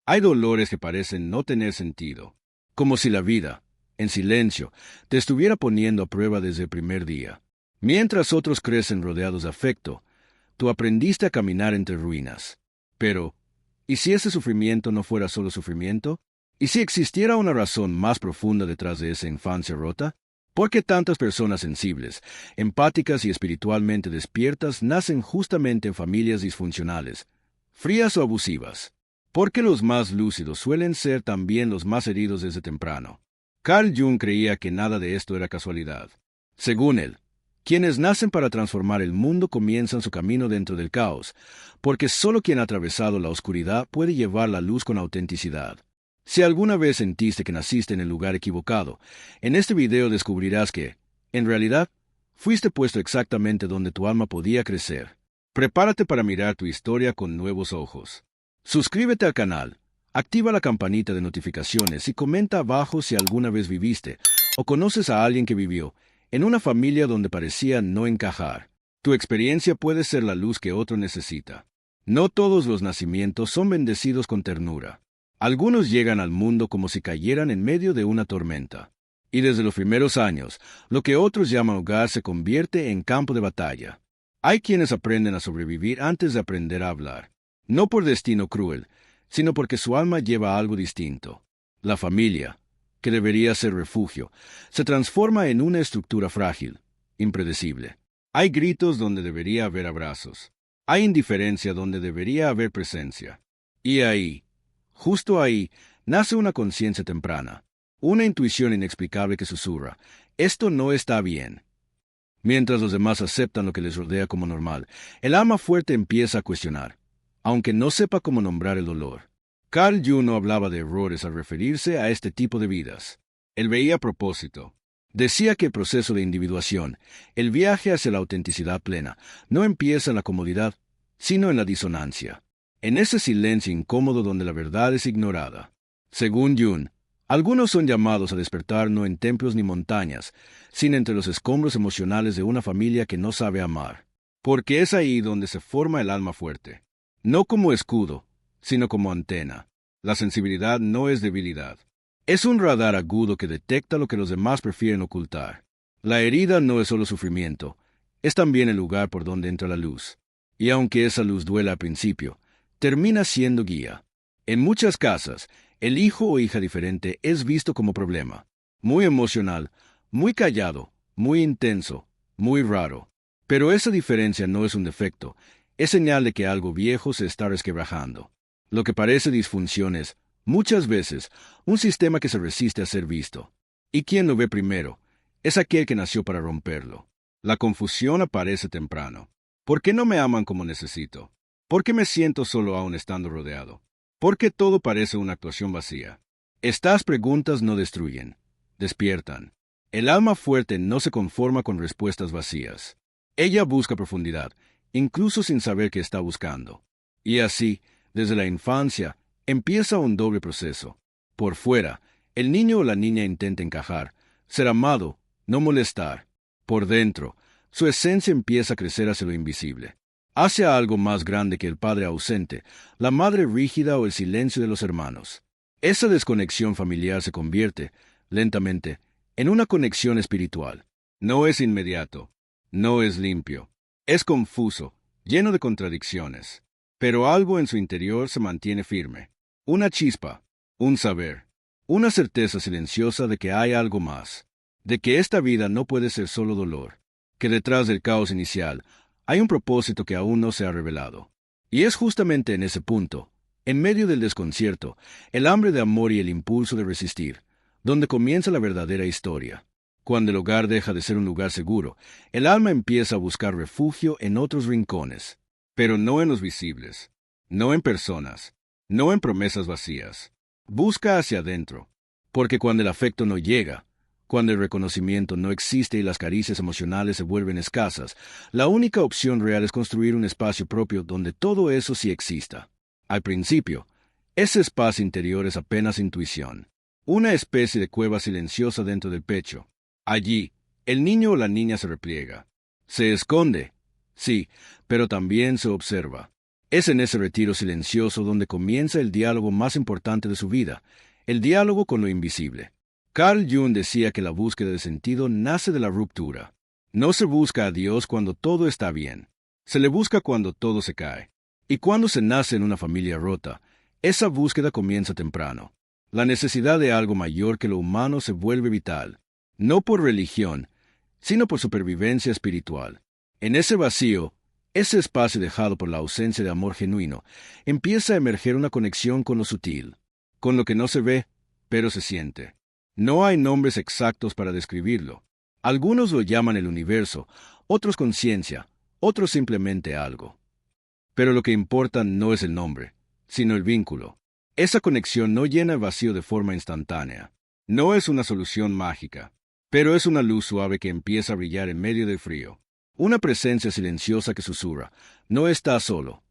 Hay dolores que parecen no tener sentido, como si la vida, en silencio, te estuviera poniendo a prueba desde el primer día. Mientras otros crecen rodeados de afecto, tú aprendiste a caminar entre ruinas. Pero, ¿y si ese sufrimiento no fuera solo sufrimiento? ¿Y si existiera una razón más profunda detrás de esa infancia rota? ¿Por qué tantas personas sensibles, empáticas y espiritualmente despiertas nacen justamente en familias disfuncionales, frías o abusivas? ¿Por qué los más lúcidos suelen ser también los más heridos desde temprano? Carl Jung creía que nada de esto era casualidad. Según él, quienes nacen para transformar el mundo comienzan su camino dentro del caos, porque solo quien ha atravesado la oscuridad puede llevar la luz con autenticidad. Si alguna vez sentiste que naciste en el lugar equivocado, en este video descubrirás que, en realidad, fuiste puesto exactamente donde tu alma podía crecer. Prepárate para mirar tu historia con nuevos ojos. Suscríbete al canal, activa la campanita de notificaciones y comenta abajo si alguna vez viviste o conoces a alguien que vivió en una familia donde parecía no encajar. Tu experiencia puede ser la luz que otro necesita. No todos los nacimientos son bendecidos con ternura. Algunos llegan al mundo como si cayeran en medio de una tormenta. Y desde los primeros años, lo que otros llaman hogar se convierte en campo de batalla. Hay quienes aprenden a sobrevivir antes de aprender a hablar. No por destino cruel, sino porque su alma lleva algo distinto. La familia, que debería ser refugio, se transforma en una estructura frágil, impredecible. Hay gritos donde debería haber abrazos. Hay indiferencia donde debería haber presencia. Y ahí, justo ahí, nace una conciencia temprana, una intuición inexplicable que susurra, esto no está bien. Mientras los demás aceptan lo que les rodea como normal, el alma fuerte empieza a cuestionar, aunque no sepa cómo nombrar el dolor. Carl Jung no hablaba de errores al referirse a este tipo de vidas. Él veía propósito. Decía que el proceso de individuación, el viaje hacia la autenticidad plena, no empieza en la comodidad, sino en la disonancia. En ese silencio incómodo donde la verdad es ignorada. Según Jung, algunos son llamados a despertar no en templos ni montañas, sino entre los escombros emocionales de una familia que no sabe amar. Porque es ahí donde se forma el alma fuerte. No como escudo, sino como antena. La sensibilidad no es debilidad. Es un radar agudo que detecta lo que los demás prefieren ocultar. La herida no es solo sufrimiento, es también el lugar por donde entra la luz. Y aunque esa luz duela al principio, termina siendo guía. En muchas casas, el hijo o hija diferente es visto como problema. Muy emocional, muy callado, muy intenso, muy raro. Pero esa diferencia no es un defecto, es señal de que algo viejo se está resquebrajando. Lo que parece disfunción es, muchas veces, un sistema que se resiste a ser visto. ¿Y quién lo ve primero? Es aquel que nació para romperlo. La confusión aparece temprano. ¿Por qué no me aman como necesito? ¿Por qué me siento solo aún estando rodeado? ¿Por qué todo parece una actuación vacía? Estas preguntas no destruyen, despiertan. El alma fuerte no se conforma con respuestas vacías. Ella busca profundidad, incluso sin saber qué está buscando. Y así, desde la infancia, empieza un doble proceso. Por fuera, el niño o la niña intenta encajar, ser amado, no molestar. Por dentro, su esencia empieza a crecer hacia lo invisible, hacia algo más grande que el padre ausente, la madre rígida o el silencio de los hermanos. Esa desconexión familiar se convierte, lentamente, en una conexión espiritual. No es inmediato, no es limpio, es confuso, lleno de contradicciones. Pero algo en su interior se mantiene firme. Una chispa, un saber, una certeza silenciosa de que hay algo más, de que esta vida no puede ser solo dolor, que detrás del caos inicial hay un propósito que aún no se ha revelado. Y es justamente en ese punto, en medio del desconcierto, el hambre de amor y el impulso de resistir, donde comienza la verdadera historia. Cuando el hogar deja de ser un lugar seguro, el alma empieza a buscar refugio en otros rincones. Pero no en los visibles, no en personas, no en promesas vacías. Busca hacia adentro, porque cuando el afecto no llega, cuando el reconocimiento no existe y las caricias emocionales se vuelven escasas, la única opción real es construir un espacio propio donde todo eso sí exista. Al principio, ese espacio interior es apenas intuición, una especie de cueva silenciosa dentro del pecho. Allí, el niño o la niña se repliega, se esconde. Sí, pero también se observa. Es en ese retiro silencioso donde comienza el diálogo más importante de su vida, el diálogo con lo invisible. Carl Jung decía que la búsqueda de sentido nace de la ruptura. No se busca a Dios cuando todo está bien. Se le busca cuando todo se cae. Y cuando se nace en una familia rota, esa búsqueda comienza temprano. La necesidad de algo mayor que lo humano se vuelve vital, no por religión, sino por supervivencia espiritual. En ese vacío, ese espacio dejado por la ausencia de amor genuino, empieza a emerger una conexión con lo sutil, con lo que no se ve, pero se siente. No hay nombres exactos para describirlo. Algunos lo llaman el universo, otros conciencia, otros simplemente algo. Pero lo que importa no es el nombre, sino el vínculo. Esa conexión no llena el vacío de forma instantánea. No es una solución mágica, pero es una luz suave que empieza a brillar en medio del frío. Una presencia silenciosa que susurra, no estás solo.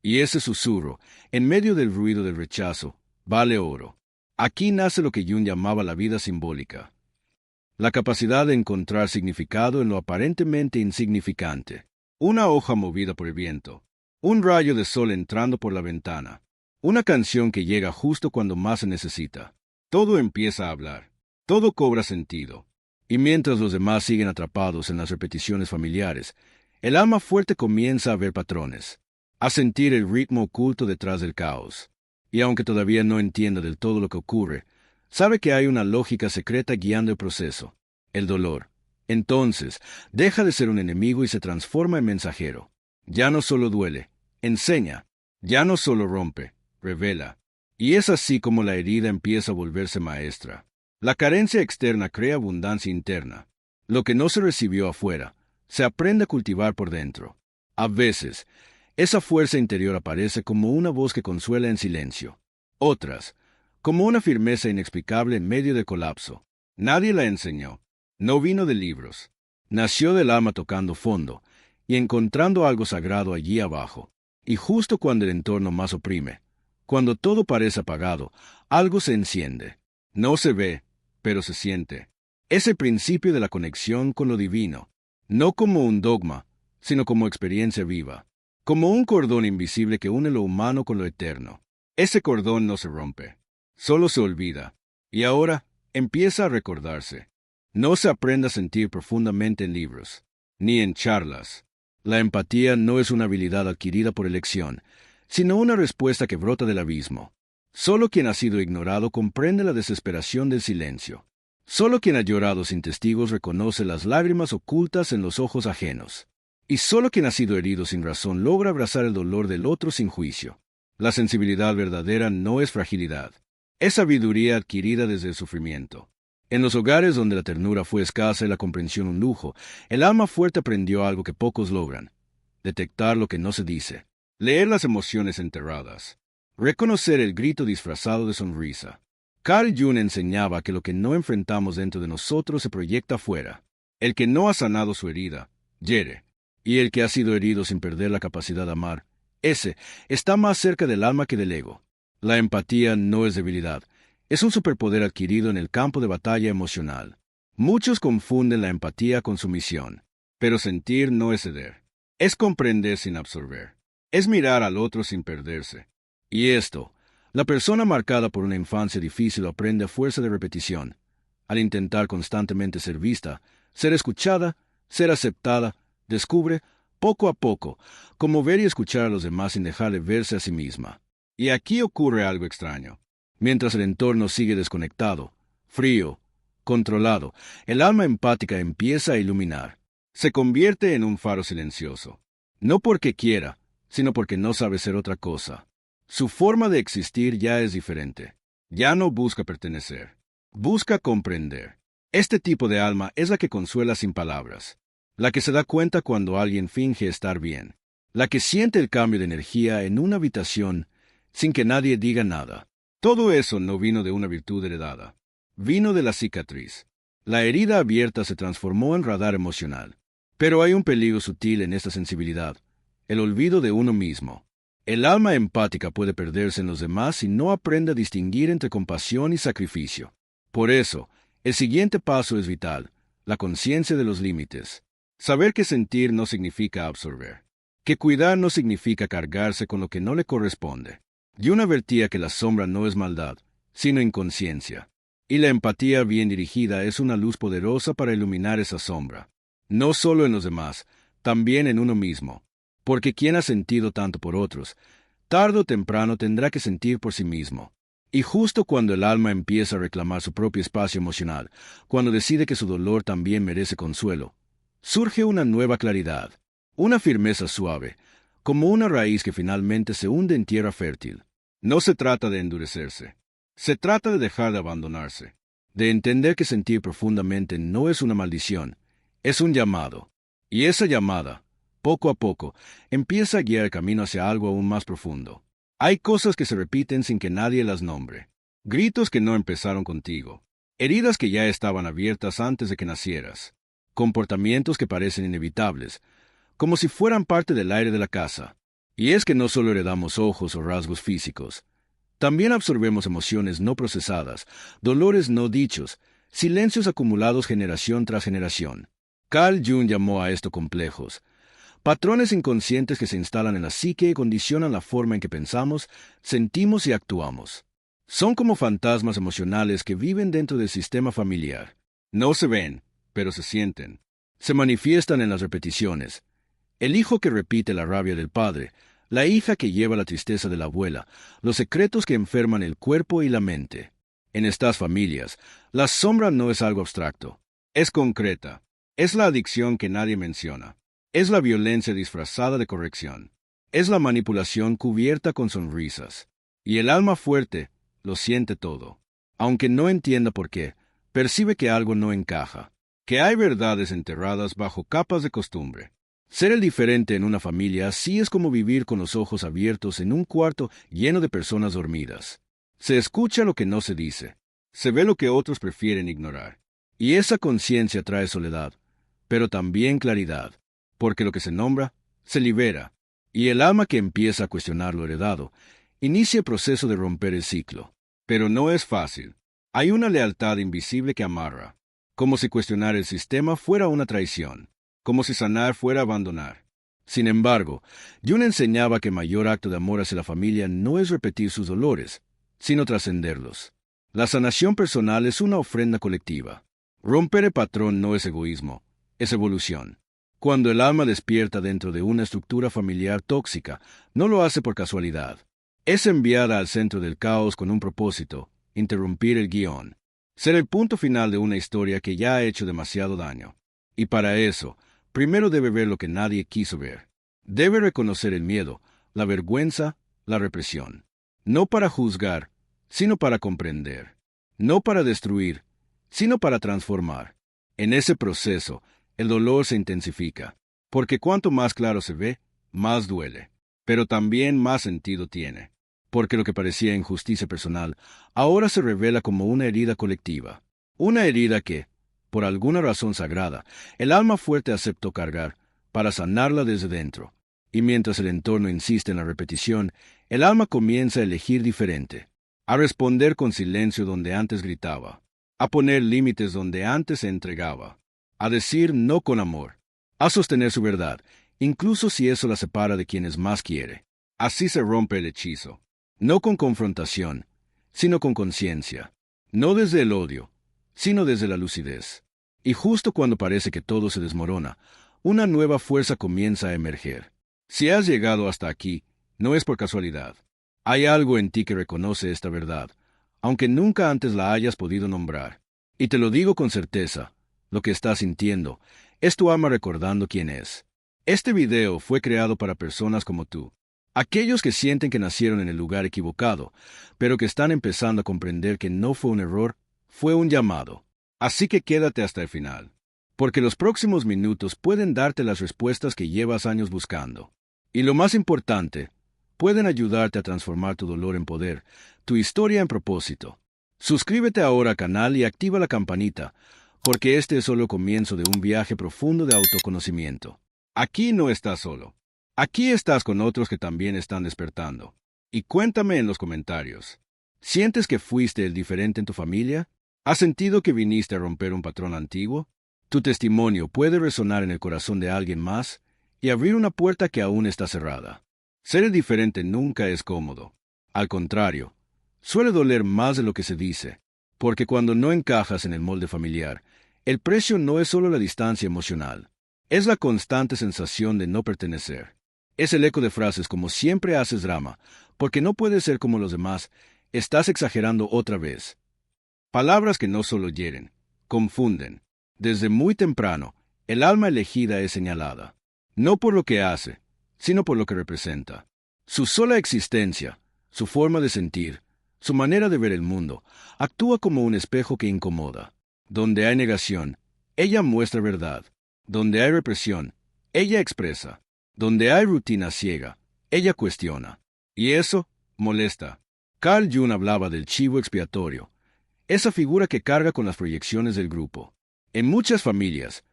Y ese susurro, en medio del ruido del rechazo, vale oro. Aquí nace lo que Jung llamaba la vida simbólica. La capacidad de encontrar significado en lo aparentemente insignificante. Una hoja movida por el viento. Un rayo de sol entrando por la ventana. Una canción que llega justo cuando más se necesita. Todo empieza a hablar. Todo cobra sentido. Y mientras los demás siguen atrapados en las repeticiones familiares, el alma fuerte comienza a ver patrones, a sentir el ritmo oculto detrás del caos. Y aunque todavía no entienda del todo lo que ocurre, sabe que hay una lógica secreta guiando el proceso, el dolor. Entonces, deja de ser un enemigo y se transforma en mensajero. Ya no solo duele, enseña. Ya no solo rompe, revela. Y es así como la herida empieza a volverse maestra. La carencia externa crea abundancia interna. Lo que no se recibió afuera, se aprende a cultivar por dentro. A veces, esa fuerza interior aparece como una voz que consuela en silencio. Otras, como una firmeza inexplicable en medio del colapso. Nadie la enseñó. No vino de libros. Nació del alma tocando fondo y encontrando algo sagrado allí abajo. Y justo cuando el entorno más oprime, cuando todo parece apagado, algo se enciende. No se ve, pero se siente. Es el principio de la conexión con lo divino, no como un dogma, sino como experiencia viva, como un cordón invisible que une lo humano con lo eterno. Ese cordón no se rompe, solo se olvida, y ahora empieza a recordarse. No se aprende a sentir profundamente en libros, ni en charlas. La empatía no es una habilidad adquirida por elección, sino una respuesta que brota del abismo. Solo quien ha sido ignorado comprende la desesperación del silencio. Solo quien ha llorado sin testigos reconoce las lágrimas ocultas en los ojos ajenos. Y solo quien ha sido herido sin razón logra abrazar el dolor del otro sin juicio. La sensibilidad verdadera no es fragilidad. Es sabiduría adquirida desde el sufrimiento. En los hogares donde la ternura fue escasa y la comprensión un lujo, el alma fuerte aprendió algo que pocos logran: detectar lo que no se dice, leer las emociones enterradas, reconocer el grito disfrazado de sonrisa. Carl Jung enseñaba que lo que no enfrentamos dentro de nosotros se proyecta afuera. El que no ha sanado su herida, hiere, y el que ha sido herido sin perder la capacidad de amar, ese está más cerca del alma que del ego. La empatía no es debilidad, es un superpoder adquirido en el campo de batalla emocional. Muchos confunden la empatía con sumisión, pero sentir no es ceder. Es comprender sin absorber. Es mirar al otro sin perderse. Y esto, la persona marcada por una infancia difícil aprende a fuerza de repetición, al intentar constantemente ser vista, ser escuchada, ser aceptada, descubre, poco a poco, cómo ver y escuchar a los demás sin dejar de verse a sí misma. Y aquí ocurre algo extraño. Mientras el entorno sigue desconectado, frío, controlado, el alma empática empieza a iluminar. Se convierte en un faro silencioso. No porque quiera, sino porque no sabe ser otra cosa. Su forma de existir ya es diferente. Ya no busca pertenecer. Busca comprender. Este tipo de alma es la que consuela sin palabras. La que se da cuenta cuando alguien finge estar bien. La que siente el cambio de energía en una habitación sin que nadie diga nada. Todo eso no vino de una virtud heredada. Vino de la cicatriz. La herida abierta se transformó en radar emocional. Pero hay un peligro sutil en esta sensibilidad: el olvido de uno mismo. El alma empática puede perderse en los demás si no aprende a distinguir entre compasión y sacrificio. Por eso, el siguiente paso es vital: la conciencia de los límites. Saber que sentir no significa absorber. que cuidar no significa cargarse con lo que no le corresponde. Jung advertía que la sombra no es maldad, sino inconsciencia. Y la empatía bien dirigida es una luz poderosa para iluminar esa sombra. No solo en los demás, también en uno mismo. Porque quien ha sentido tanto por otros, tarde o temprano tendrá que sentir por sí mismo. Y justo cuando el alma empieza a reclamar su propio espacio emocional, cuando decide que su dolor también merece consuelo, surge una nueva claridad, una firmeza suave, como una raíz que finalmente se hunde en tierra fértil. No se trata de endurecerse. Se trata de dejar de abandonarse, de entender que sentir profundamente no es una maldición, es un llamado. Y esa llamada, poco a poco, empieza a guiar el camino hacia algo aún más profundo. Hay cosas que se repiten sin que nadie las nombre. Gritos que no empezaron contigo. Heridas que ya estaban abiertas antes de que nacieras. Comportamientos que parecen inevitables, como si fueran parte del aire de la casa. Y es que no solo heredamos ojos o rasgos físicos. También absorbemos emociones no procesadas, dolores no dichos, silencios acumulados generación tras generación. Carl Jung llamó a esto complejos. Patrones inconscientes que se instalan en la psique y condicionan la forma en que pensamos, sentimos y actuamos. Son como fantasmas emocionales que viven dentro del sistema familiar. No se ven, pero se sienten. Se manifiestan en las repeticiones. El hijo que repite la rabia del padre, la hija que lleva la tristeza de la abuela, los secretos que enferman el cuerpo y la mente. En estas familias, la sombra no es algo abstracto. Es concreta. Es la adicción que nadie menciona. Es la violencia disfrazada de corrección. Es la manipulación cubierta con sonrisas. Y el alma fuerte lo siente todo. Aunque no entienda por qué, percibe que algo no encaja, que hay verdades enterradas bajo capas de costumbre. Ser el diferente en una familia así es como vivir con los ojos abiertos en un cuarto lleno de personas dormidas. Se escucha lo que no se dice. Se ve lo que otros prefieren ignorar. Y esa conciencia trae soledad, pero también claridad. Porque lo que se nombra, se libera. Y el alma que empieza a cuestionar lo heredado, inicia el proceso de romper el ciclo. Pero no es fácil. Hay una lealtad invisible que amarra. Como si cuestionar el sistema fuera una traición. Como si sanar fuera abandonar. Sin embargo, Jung enseñaba que el mayor acto de amor hacia la familia no es repetir sus dolores, sino trascenderlos. La sanación personal es una ofrenda colectiva. Romper el patrón no es egoísmo, es evolución. Cuando el alma despierta dentro de una estructura familiar tóxica, no lo hace por casualidad. Es enviada al centro del caos con un propósito: interrumpir el guión. Ser el punto final de una historia que ya ha hecho demasiado daño. Y para eso, primero debe ver lo que nadie quiso ver. Debe reconocer el miedo, la vergüenza, la represión. No para juzgar, sino para comprender. No para destruir, sino para transformar. En ese proceso, el dolor se intensifica, porque cuanto más claro se ve, más duele. Pero también más sentido tiene. Porque lo que parecía injusticia personal, ahora se revela como una herida colectiva. Una herida que, por alguna razón sagrada, el alma fuerte aceptó cargar, para sanarla desde dentro. Y mientras el entorno insiste en la repetición, el alma comienza a elegir diferente, a responder con silencio donde antes gritaba, a poner límites donde antes se entregaba, a decir no con amor, a sostener su verdad, incluso si eso la separa de quienes más quiere. Así se rompe el hechizo, no con confrontación, sino con conciencia, no desde el odio, sino desde la lucidez. Y justo cuando parece que todo se desmorona, una nueva fuerza comienza a emerger. Si has llegado hasta aquí, no es por casualidad. Hay algo en ti que reconoce esta verdad, aunque nunca antes la hayas podido nombrar. Y te lo digo con certeza, lo que estás sintiendo es tu alma recordando quién es. Este video fue creado para personas como tú, aquellos que sienten que nacieron en el lugar equivocado, pero que están empezando a comprender que no fue un error, fue un llamado. Así que quédate hasta el final, porque los próximos minutos pueden darte las respuestas que llevas años buscando. Y lo más importante, pueden ayudarte a transformar tu dolor en poder, tu historia en propósito. Suscríbete ahora al canal y activa la campanita, porque este es solo el comienzo de un viaje profundo de autoconocimiento. Aquí no estás solo. Aquí estás con otros que también están despertando. Y cuéntame en los comentarios. ¿Sientes que fuiste el diferente en tu familia? ¿Has sentido que viniste a romper un patrón antiguo? Tu testimonio puede resonar en el corazón de alguien más, y abrir una puerta que aún está cerrada. Ser diferente nunca es cómodo. Al contrario, suele doler más de lo que se dice, porque cuando no encajas en el molde familiar, el precio no es solo la distancia emocional, es la constante sensación de no pertenecer. Es el eco de frases como siempre haces drama, porque no puedes ser como los demás, estás exagerando otra vez. Palabras que no solo hieren, confunden. Desde muy temprano, el alma elegida es señalada, no por lo que hace, sino por lo que representa. Su sola existencia, su forma de sentir, su manera de ver el mundo, actúa como un espejo que incomoda. Donde hay negación, ella muestra verdad. Donde hay represión, ella expresa. Donde hay rutina ciega, ella cuestiona. Y eso molesta. Carl Jung hablaba del chivo expiatorio, esa figura que carga con las proyecciones del grupo. En muchas familias,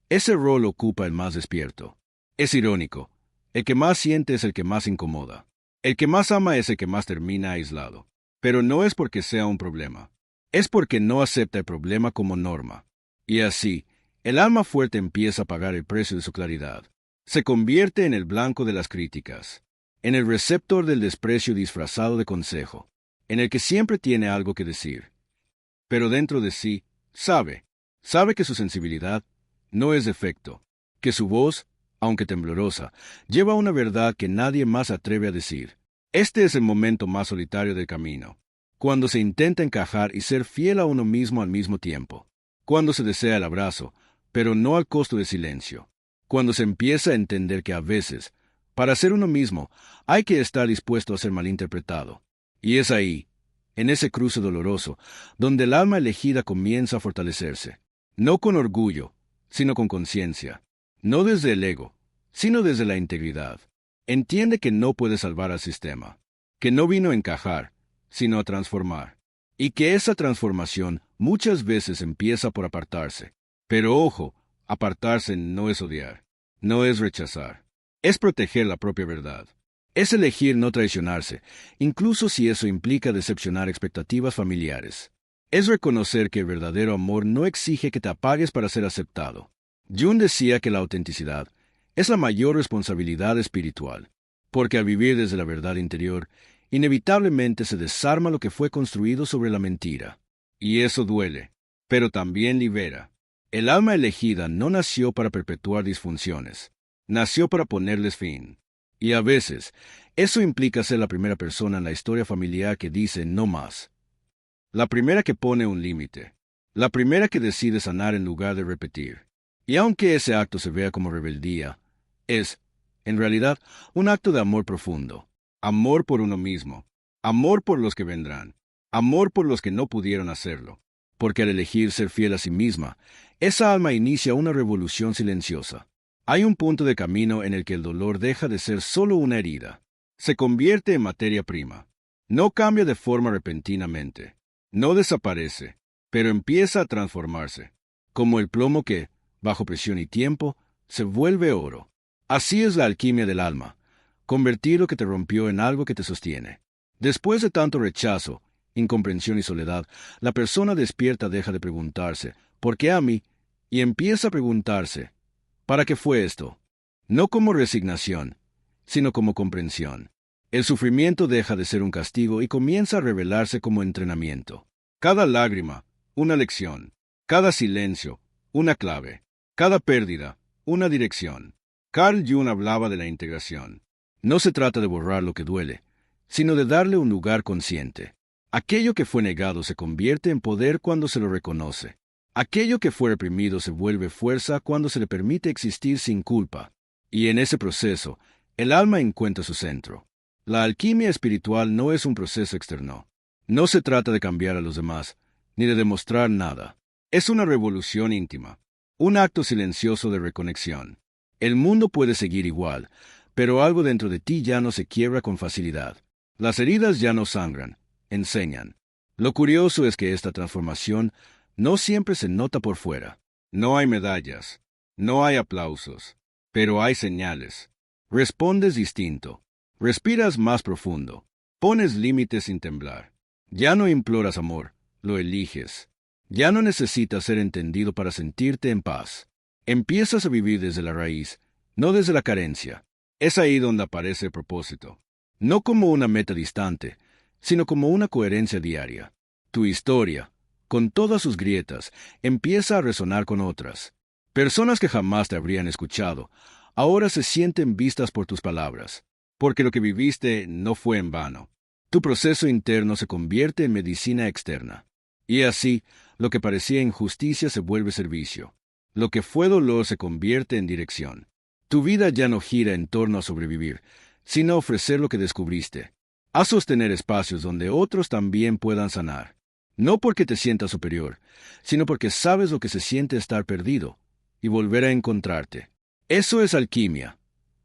ese rol ocupa el más despierto. Es irónico. El que más siente es el que más incomoda. El que más ama es el que más termina aislado. Pero no es porque sea un problema. Es porque no acepta el problema como norma. Y así, el alma fuerte empieza a pagar el precio de su claridad. Se convierte en el blanco de las críticas, en el receptor del desprecio disfrazado de consejo, en el que siempre tiene algo que decir. Pero dentro de sí, sabe que su sensibilidad no es defecto, que su voz, aunque temblorosa, lleva una verdad que nadie más atreve a decir. Este es el momento más solitario del camino, cuando se intenta encajar y ser fiel a uno mismo al mismo tiempo, cuando se desea el abrazo, pero no al costo del silencio, cuando se empieza a entender que a veces, para ser uno mismo, hay que estar dispuesto a ser malinterpretado. Y es ahí, en ese cruce doloroso, donde el alma elegida comienza a fortalecerse, no con orgullo, sino con conciencia, no desde el ego, sino desde la integridad. Entiende que no puede salvar al sistema, que no vino a encajar, sino a transformar, y que esa transformación muchas veces empieza por apartarse. Pero ojo, apartarse no es odiar, no es rechazar, es proteger la propia verdad. Es elegir no traicionarse, incluso si eso implica decepcionar expectativas familiares. Es reconocer que el verdadero amor no exige que te apagues para ser aceptado. Jung decía que la autenticidad es la mayor responsabilidad espiritual, porque al vivir desde la verdad interior, inevitablemente se desarma lo que fue construido sobre la mentira. Y eso duele, pero también libera. El alma elegida no nació para perpetuar disfunciones, nació para ponerles fin. Y a veces, eso implica ser la primera persona en la historia familiar que dice no más. La primera que pone un límite. La primera que decide sanar en lugar de repetir. Y aunque ese acto se vea como rebeldía, es, en realidad, un acto de amor profundo. Amor por uno mismo. Amor por los que vendrán. Amor por los que no pudieron hacerlo. Porque al elegir ser fiel a sí misma, esa alma inicia una revolución silenciosa. Hay un punto de camino en el que el dolor deja de ser solo una herida. Se convierte en materia prima. No cambia de forma repentinamente. No desaparece, pero empieza a transformarse. Como el plomo que, bajo presión y tiempo, se vuelve oro. Así es la alquimia del alma. Convertir lo que te rompió en algo que te sostiene. Después de tanto rechazo, incomprensión y soledad, la persona despierta deja de preguntarse, ¿por qué a mí? Y empieza a preguntarse, ¿para qué fue esto? No como resignación, sino como comprensión. El sufrimiento deja de ser un castigo y comienza a revelarse como entrenamiento. Cada lágrima, una lección. Cada silencio, una clave. Cada pérdida, una dirección. Carl Jung hablaba de la integración. No se trata de borrar lo que duele, sino de darle un lugar consciente. Aquello que fue negado se convierte en poder cuando se lo reconoce. Aquello que fue reprimido se vuelve fuerza cuando se le permite existir sin culpa. Y en ese proceso, el alma encuentra su centro. La alquimia espiritual no es un proceso externo. No se trata de cambiar a los demás, ni de demostrar nada. Es una revolución íntima, un acto silencioso de reconexión. El mundo puede seguir igual, pero algo dentro de ti ya no se quiebra con facilidad. Las heridas ya no sangran, enseñan. Lo curioso es que esta transformación no siempre se nota por fuera. No hay medallas, no hay aplausos, pero hay señales. Respondes distinto, respiras más profundo, pones límites sin temblar. Ya no imploras amor, lo eliges. Ya no necesitas ser entendido para sentirte en paz. Empiezas a vivir desde la raíz, no desde la carencia. Es ahí donde aparece el propósito. No como una meta distante, sino como una coherencia diaria. Tu historia, con todas sus grietas, empieza a resonar con otras. Personas que jamás te habrían escuchado, ahora se sienten vistas por tus palabras, porque lo que viviste no fue en vano. Tu proceso interno se convierte en medicina externa. Y así, lo que parecía injusticia se vuelve servicio. Lo que fue dolor se convierte en dirección. Tu vida ya no gira en torno a sobrevivir, sino a ofrecer lo que descubriste. A sostener espacios donde otros también puedan sanar. No porque te sientas superior, sino porque sabes lo que se siente estar perdido y volver a encontrarte. Eso es alquimia,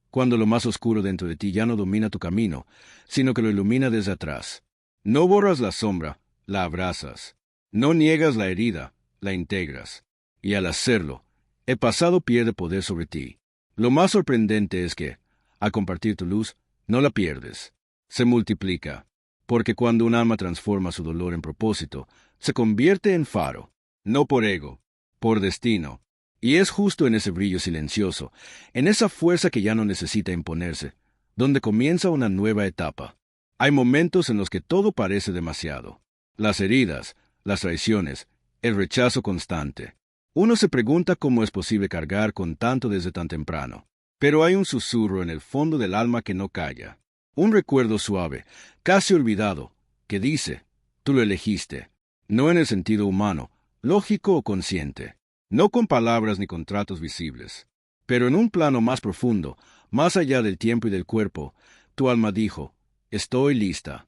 cuando lo más oscuro dentro de ti ya no domina tu camino, sino que lo ilumina desde atrás. No borras la sombra, la abrazas. No niegas la herida, la integras. Y al hacerlo, el pasado pierde poder sobre ti. Lo más sorprendente es que, al compartir tu luz, no la pierdes. Se multiplica, porque cuando un alma transforma su dolor en propósito, se convierte en faro, no por ego, por destino. Y es justo en ese brillo silencioso, en esa fuerza que ya no necesita imponerse, donde comienza una nueva etapa. Hay momentos en los que todo parece demasiado. Las heridas, las traiciones, el rechazo constante. Uno se pregunta cómo es posible cargar con tanto desde tan temprano. Pero hay un susurro en el fondo del alma que no calla. Un recuerdo suave, casi olvidado, que dice, tú lo elegiste. No en el sentido humano, lógico o consciente. No con palabras ni contratos visibles. Pero en un plano más profundo, más allá del tiempo y del cuerpo, tu alma dijo, estoy lista.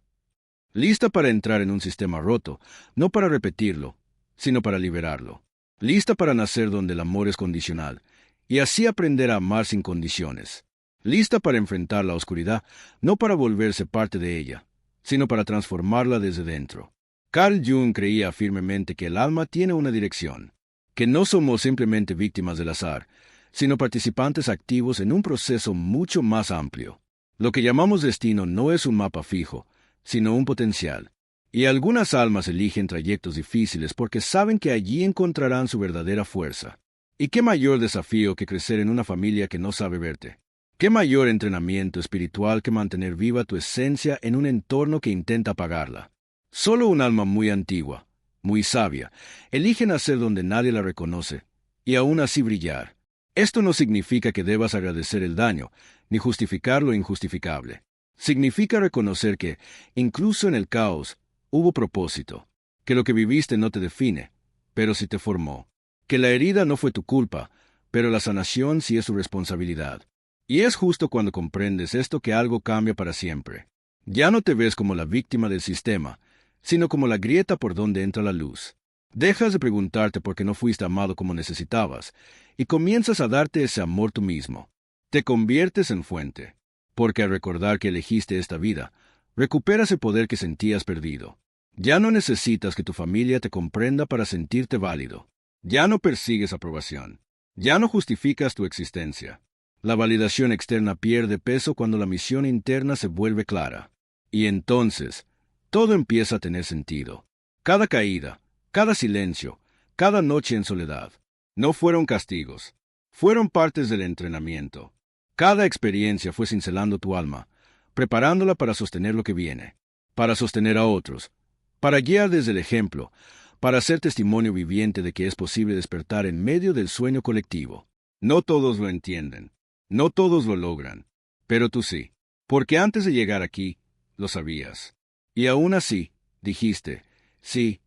Lista para entrar en un sistema roto, no para repetirlo, sino para liberarlo. Lista para nacer donde el amor es condicional, y así aprender a amar sin condiciones. Lista para enfrentar la oscuridad, no para volverse parte de ella, sino para transformarla desde dentro. Carl Jung creía firmemente que el alma tiene una dirección, que no somos simplemente víctimas del azar, sino participantes activos en un proceso mucho más amplio. Lo que llamamos destino no es un mapa fijo, sino un potencial. Y algunas almas eligen trayectos difíciles porque saben que allí encontrarán su verdadera fuerza. ¿Y qué mayor desafío que crecer en una familia que no sabe verte? ¿Qué mayor entrenamiento espiritual que mantener viva tu esencia en un entorno que intenta apagarla? Solo un alma muy antigua, muy sabia, elige nacer donde nadie la reconoce, y aún así brillar. Esto no significa que debas agradecer el daño, ni justificar lo injustificable. Significa reconocer que, incluso en el caos, hubo propósito, que lo que viviste no te define, pero sí te formó, que la herida no fue tu culpa, pero la sanación sí es tu responsabilidad. Y es justo cuando comprendes esto que algo cambia para siempre. Ya no te ves como la víctima del sistema, sino como la grieta por donde entra la luz. Dejas de preguntarte por qué no fuiste amado como necesitabas, y comienzas a darte ese amor tú mismo. Te conviertes en fuente, porque al recordar que elegiste esta vida, recuperas el poder que sentías perdido. Ya no necesitas que tu familia te comprenda para sentirte válido. Ya no persigues aprobación. Ya no justificas tu existencia. La validación externa pierde peso cuando la misión interna se vuelve clara. Y entonces, todo empieza a tener sentido. Cada caída, cada silencio, cada noche en soledad, no fueron castigos, fueron partes del entrenamiento. Cada experiencia fue cincelando tu alma, preparándola para sostener lo que viene, para sostener a otros, para guiar desde el ejemplo, para ser testimonio viviente de que es posible despertar en medio del sueño colectivo. No todos lo entienden, no todos lo logran, pero tú sí, porque antes de llegar aquí, lo sabías. Y aún así, dijiste, sí.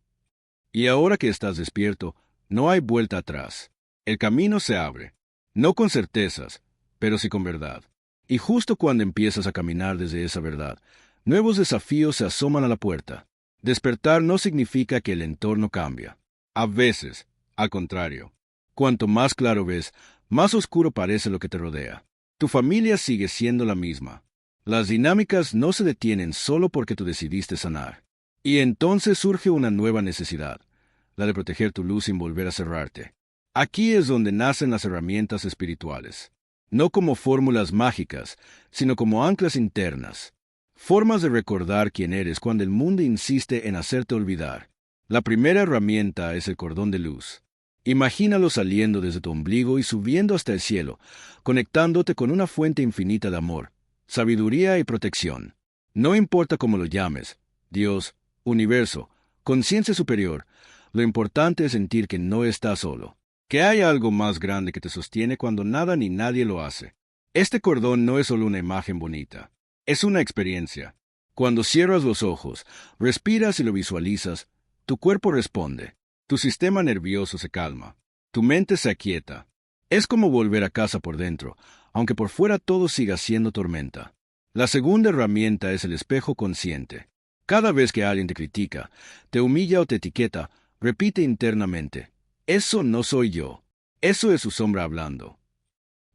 Y ahora que estás despierto, no hay vuelta atrás. El camino se abre, no con certezas, pero sí con verdad. Y justo cuando empiezas a caminar desde esa verdad, nuevos desafíos se asoman a la puerta. Despertar no significa que el entorno cambia. A veces, al contrario. Cuanto más claro ves, más oscuro parece lo que te rodea. Tu familia sigue siendo la misma. Las dinámicas no se detienen solo porque tú decidiste sanar. Y entonces surge una nueva necesidad, la de proteger tu luz sin volver a cerrarte. Aquí es donde nacen las herramientas espirituales. No como fórmulas mágicas, sino como anclas internas. Formas de recordar quién eres cuando el mundo insiste en hacerte olvidar. La primera herramienta es el cordón de luz. Imagínalo saliendo desde tu ombligo y subiendo hasta el cielo, conectándote con una fuente infinita de amor, sabiduría y protección. No importa cómo lo llames, Dios, universo, conciencia superior, lo importante es sentir que no estás solo, que hay algo más grande que te sostiene cuando nada ni nadie lo hace. Este cordón no es solo una imagen bonita, es una experiencia. Cuando cierras los ojos, respiras y lo visualizas, tu cuerpo responde, tu sistema nervioso se calma, tu mente se aquieta. Es como volver a casa por dentro, aunque por fuera todo siga siendo tormenta. La segunda herramienta es el espejo consciente. Cada vez que alguien te critica, te humilla o te etiqueta, repite internamente, eso no soy yo, eso es su sombra hablando.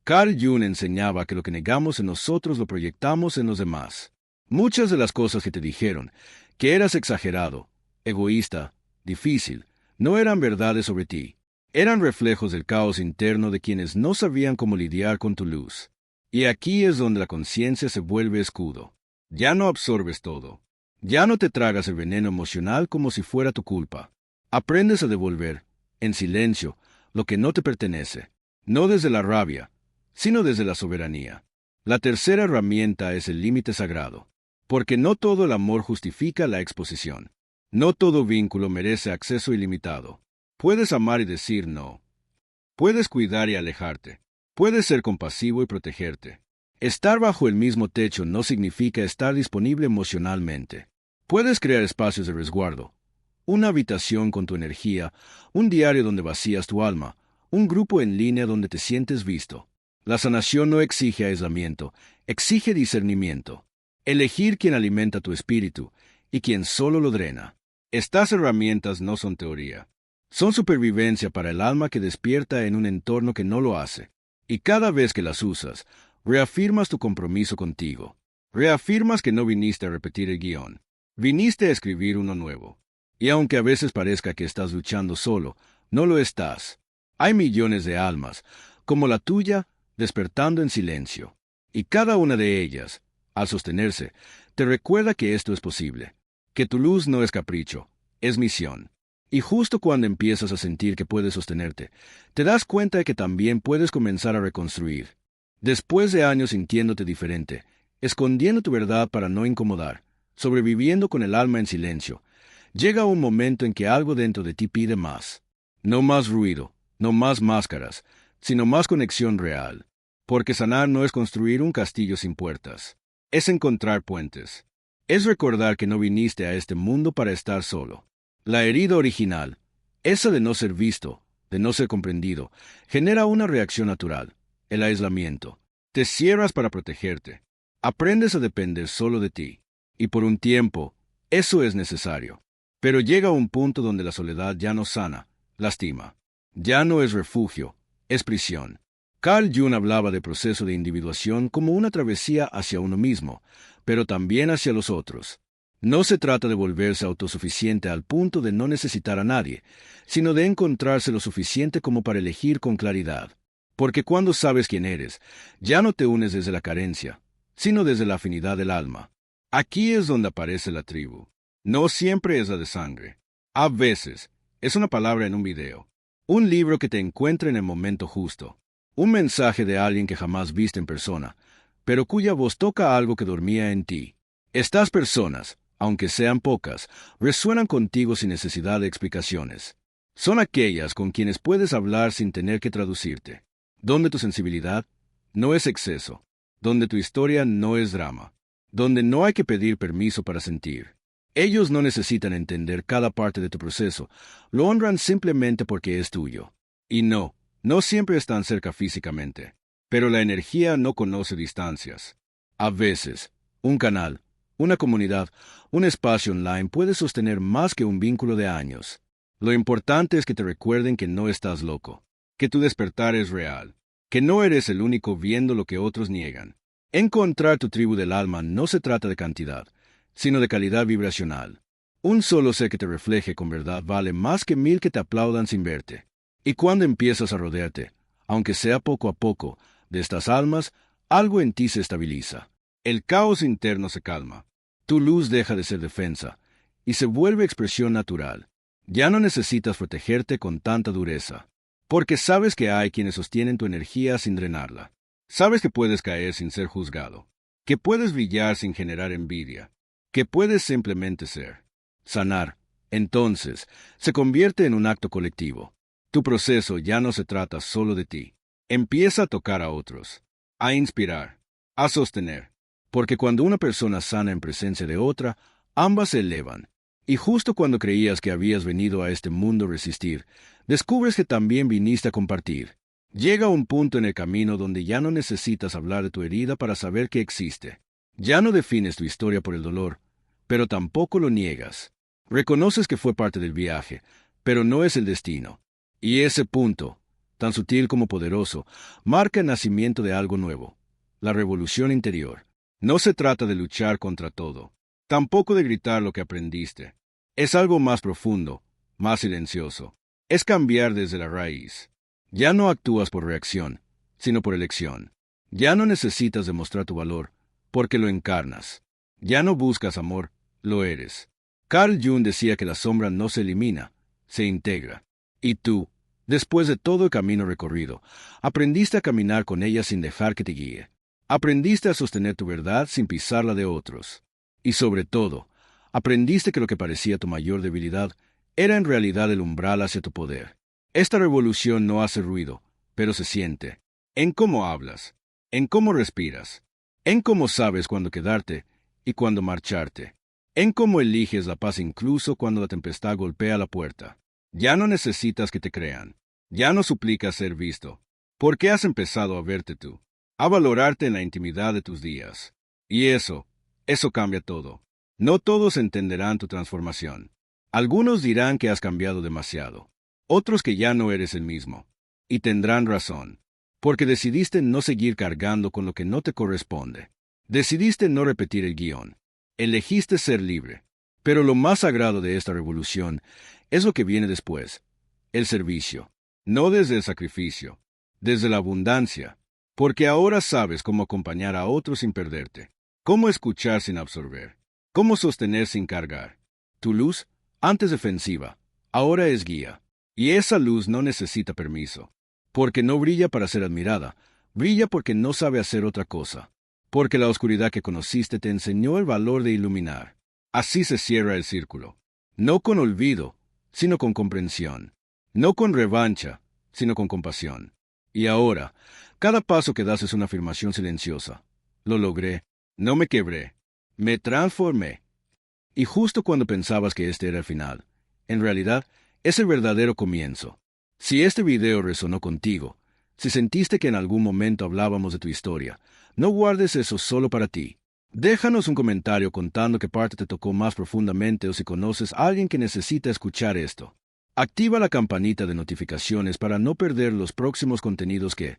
Carl Jung enseñaba que lo que negamos en nosotros lo proyectamos en los demás. Muchas de las cosas que te dijeron, que eras exagerado, egoísta, difícil, no eran verdades sobre ti. Eran reflejos del caos interno de quienes no sabían cómo lidiar con tu luz. Y aquí es donde la conciencia se vuelve escudo. Ya no absorbes todo. Ya no te tragas el veneno emocional como si fuera tu culpa. Aprendes a devolver, en silencio, lo que no te pertenece. No desde la rabia, sino desde la soberanía. La tercera herramienta es el límite sagrado. Porque no todo el amor justifica la exposición. No todo vínculo merece acceso ilimitado. Puedes amar y decir no. Puedes cuidar y alejarte. Puedes ser compasivo y protegerte. Estar bajo el mismo techo no significa estar disponible emocionalmente. Puedes crear espacios de resguardo. Una habitación con tu energía, un diario donde vacías tu alma, un grupo en línea donde te sientes visto. La sanación no exige aislamiento, exige discernimiento. Elegir quién alimenta tu espíritu y quién solo lo drena. Estas herramientas no son teoría. Son supervivencia para el alma que despierta en un entorno que no lo hace. Y cada vez que las usas, reafirmas tu compromiso contigo. Reafirmas que no viniste a repetir el guión. Viniste a escribir uno nuevo. Y aunque a veces parezca que estás luchando solo, no lo estás. Hay millones de almas, como la tuya, despertando en silencio. Y cada una de ellas, al sostenerse, te recuerda que esto es posible, que tu luz no es capricho, es misión. Y justo cuando empiezas a sentir que puedes sostenerte, te das cuenta de que también puedes comenzar a reconstruir. Después de años sintiéndote diferente, escondiendo tu verdad para no incomodar, sobreviviendo con el alma en silencio, llega un momento en que algo dentro de ti pide más. No más ruido, no más máscaras, sino más conexión real. Porque sanar no es construir un castillo sin puertas. Es encontrar puentes. Es recordar que no viniste a este mundo para estar solo. La herida original, esa de no ser visto, de no ser comprendido, genera una reacción natural, el aislamiento. Te cierras para protegerte. Aprendes a depender solo de ti. Y por un tiempo, eso es necesario. Pero llega un punto donde la soledad ya no sana, lastima. Ya no es refugio, es prisión. Carl Jung hablaba de proceso de individuación como una travesía hacia uno mismo, pero también hacia los otros. No se trata de volverse autosuficiente al punto de no necesitar a nadie, sino de encontrarse lo suficiente como para elegir con claridad. Porque cuando sabes quién eres, ya no te unes desde la carencia, sino desde la afinidad del alma. Aquí es donde aparece la tribu. No siempre es la de sangre. A veces, es una palabra en un video. Un libro que te encuentra en el momento justo. Un mensaje de alguien que jamás viste en persona, pero cuya voz toca algo que dormía en ti. Estas personas, aunque sean pocas, resuenan contigo sin necesidad de explicaciones. Son aquellas con quienes puedes hablar sin tener que traducirte. Donde tu sensibilidad no es exceso. Donde tu historia no es drama. Donde no hay que pedir permiso para sentir. Ellos no necesitan entender cada parte de tu proceso, lo honran simplemente porque es tuyo. Y no siempre están cerca físicamente, pero la energía no conoce distancias. A veces, un canal, una comunidad, un espacio online puede sostener más que un vínculo de años. Lo importante es que te recuerden que no estás loco, que tu despertar es real, que no eres el único viendo lo que otros niegan. Encontrar tu tribu del alma no se trata de cantidad, sino de calidad vibracional. Un solo ser que te refleje con verdad vale más que 1000 que te aplaudan sin verte. Y cuando empiezas a rodearte, aunque sea poco a poco, de estas almas, algo en ti se estabiliza. El caos interno se calma. Tu luz deja de ser defensa y se vuelve expresión natural. Ya no necesitas protegerte con tanta dureza. Porque sabes que hay quienes sostienen tu energía sin drenarla. Sabes que puedes caer sin ser juzgado, que puedes brillar sin generar envidia, que puedes simplemente ser. Sanar, entonces, se convierte en un acto colectivo. Tu proceso ya no se trata solo de ti. Empieza a tocar a otros, a inspirar, a sostener. Porque cuando una persona sana en presencia de otra, ambas se elevan. Y justo cuando creías que habías venido a este mundo a resistir, descubres que también viniste a compartir. Llega un punto en el camino donde ya no necesitas hablar de tu herida para saber que existe. Ya no defines tu historia por el dolor, pero tampoco lo niegas. Reconoces que fue parte del viaje, pero no es el destino. Y ese punto, tan sutil como poderoso, marca el nacimiento de algo nuevo, la revolución interior. No se trata de luchar contra todo, tampoco de gritar lo que aprendiste. Es algo más profundo, más silencioso. Es cambiar desde la raíz. Ya no actúas por reacción, sino por elección. Ya no necesitas demostrar tu valor, porque lo encarnas. Ya no buscas amor, lo eres. Carl Jung decía que la sombra no se elimina, se integra. Y tú, después de todo el camino recorrido, aprendiste a caminar con ella sin dejar que te guíe. Aprendiste a sostener tu verdad sin pisarla de otros. Y sobre todo, aprendiste que lo que parecía tu mayor debilidad era en realidad el umbral hacia tu poder. Esta revolución no hace ruido, pero se siente. En cómo hablas, en cómo respiras, en cómo sabes cuándo quedarte y cuándo marcharte, en cómo eliges la paz incluso cuando la tempestad golpea la puerta. Ya no necesitas que te crean, ya no suplicas ser visto, porque has empezado a verte tú, a valorarte en la intimidad de tus días. Y eso cambia todo. No todos entenderán tu transformación. Algunos dirán que has cambiado demasiado. Otros que ya no eres el mismo. Y tendrán razón, porque decidiste no seguir cargando con lo que no te corresponde. Decidiste no repetir el guión. Elegiste ser libre. Pero lo más sagrado de esta revolución es lo que viene después, el servicio. No desde el sacrificio, desde la abundancia, porque ahora sabes cómo acompañar a otros sin perderte, cómo escuchar sin absorber, cómo sostener sin cargar. Tu luz, antes defensiva, ahora es guía. Y esa luz no necesita permiso, porque no brilla para ser admirada, brilla porque no sabe hacer otra cosa, porque la oscuridad que conociste te enseñó el valor de iluminar. Así se cierra el círculo, no con olvido, sino con comprensión, no con revancha, sino con compasión. Y ahora, cada paso que das es una afirmación silenciosa. Lo logré, no me quebré, me transformé. Y justo cuando pensabas que este era el final, en realidad, es el verdadero comienzo. Si este video resonó contigo, si sentiste que en algún momento hablábamos de tu historia, no guardes eso solo para ti. Déjanos un comentario contando qué parte te tocó más profundamente o si conoces a alguien que necesita escuchar esto. Activa la campanita de notificaciones para no perder los próximos contenidos que,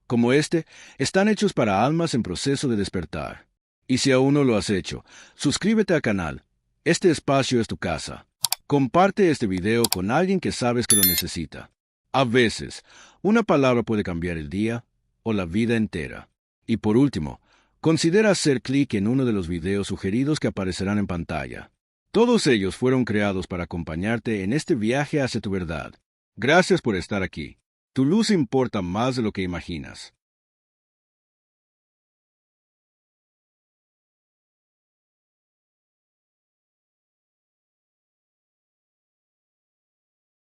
como este, están hechos para almas en proceso de despertar. Y si aún no lo has hecho, suscríbete al canal. Este espacio es tu casa. Comparte este video con alguien que sabes que lo necesita. A veces, una palabra puede cambiar el día o la vida entera. Y por último, considera hacer clic en uno de los videos sugeridos que aparecerán en pantalla. Todos ellos fueron creados para acompañarte en este viaje hacia tu verdad. Gracias por estar aquí. Tu luz importa más de lo que imaginas.